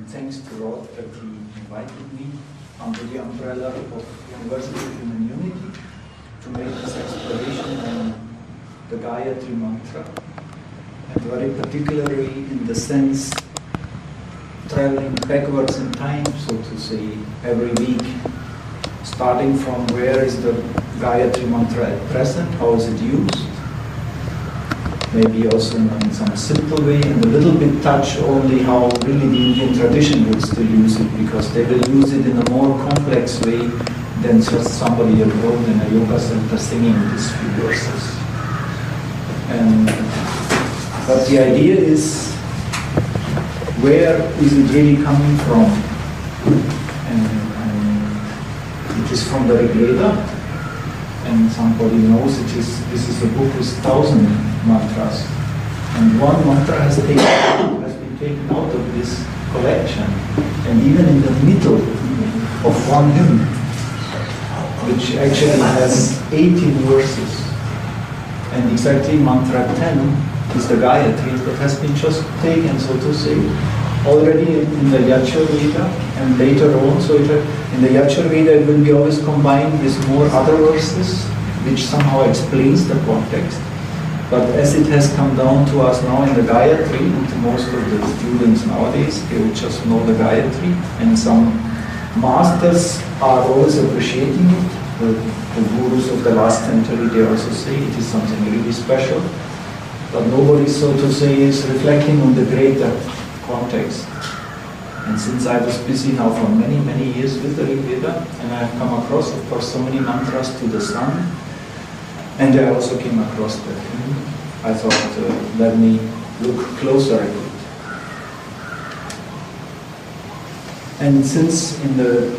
and thanks to Rod that he invited me under the umbrella of University of Human Unity to make this exploration on the Gayatri Mantra, and very particularly in the sense traveling backwards in time, so to say, every week, starting from where is the Gayatri Mantra at present, how is it used, maybe also in some simple way, and a little bit touch only how really the Indian tradition would still use it, because they will use it in a more complex way than just somebody alone in a yoga center singing these few verses. But the idea is, where is it really coming from? And it is from the Vedic Veda, and somebody knows this is a book with 1,000 mantras, and one mantra has been taken out of this collection, and even in the middle of one hymn, which actually has 18 verses, and exactly mantra 10 is the Gayatri that has been just taken, so to say, already in the Yajur Veda, and later on, so in the Yajur Veda it will be always combined with more other verses, which somehow explains the context. But as it has come down to us now in the Gayatri, and to most of the students nowadays, they will just know the Gayatri, and some masters are always appreciating it. The gurus of the last century, they also say it is something really special. But nobody, so to say, is reflecting on the greater context. And since I was busy now for many, many years with the Vedic Veda, and I have come across, of course, so many mantras to the sun, and I also came across that hymn, I thought, let me look closer at it. And since in the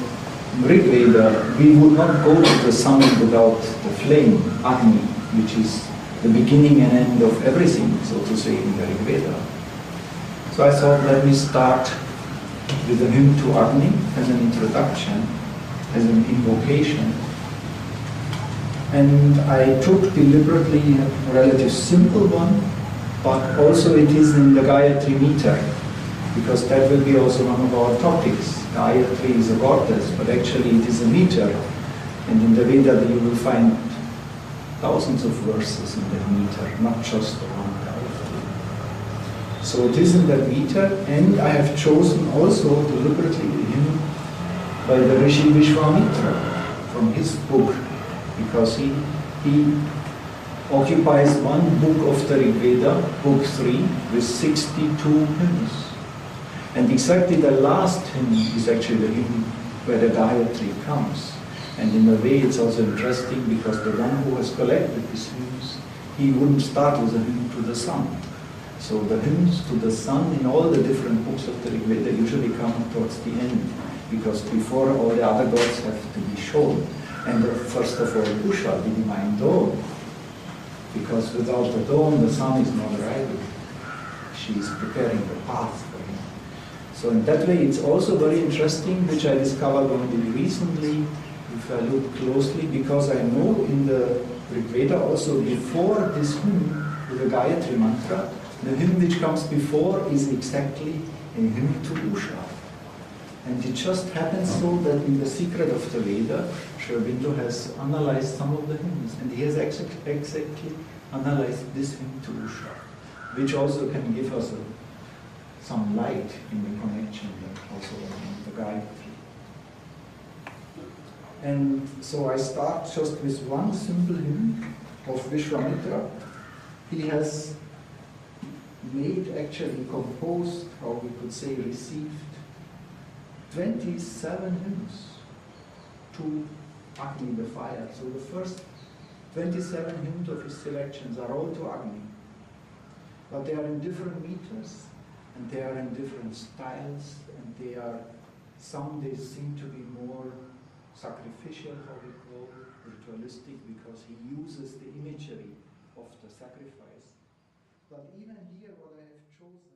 Rig Veda, we would not go to the sun without the flame, Agni, which is the beginning and end of everything, so to say, in the Rig Veda. So I thought, let me start with a hymn to Agni as an introduction, as an invocation. And I took deliberately a relatively simple one, but also it is in the Gayatri meter, because that will be also one of our topics. Gayatri is a goddess, but actually it is a meter. And in the Veda you will find thousands of verses in that meter, not just the one Gayatri. So it is in that meter, and I have chosen also deliberately a hymn by the Rishi Vishwamitra from his book, because he occupies one book of the Rig Veda, book 3, with 62 hymns. And exactly the last hymn is actually the hymn where the Gayatri comes. And in a way it's also interesting, because the one who has collected these hymns, he wouldn't start with a hymn to the sun. So the hymns to the sun in all the different books of the Rig Veda usually come towards the end, because before all the other gods have to be shown. And first of all, Usha, the divine dawn, because without the dawn, the sun is not arriving. She is preparing the path for him. So in that way, it's also very interesting, which I discovered only recently, if I look closely, because I know in the Rig Veda also before this hymn, with the Gayatri Mantra, the hymn which comes before is exactly a hymn to Usha. And it just happens so that in the secret of the Veda, Aurobindo has analyzed some of the hymns, and he has exactly analyzed this hymn to Usha, which also can give us some light in the connection that also in the Gayatri. And so I start just with one simple hymn of Vishwamitra. He has actually composed, how we could say, received 27 hymns to Agni, the fire. So the first 27 hymns of his selections are all to Agni. But they are in different meters, and they are in different styles, and some they seem to be more sacrificial, how we call it, ritualistic, because he uses the imagery of the sacrifice. But even here, what I have chosen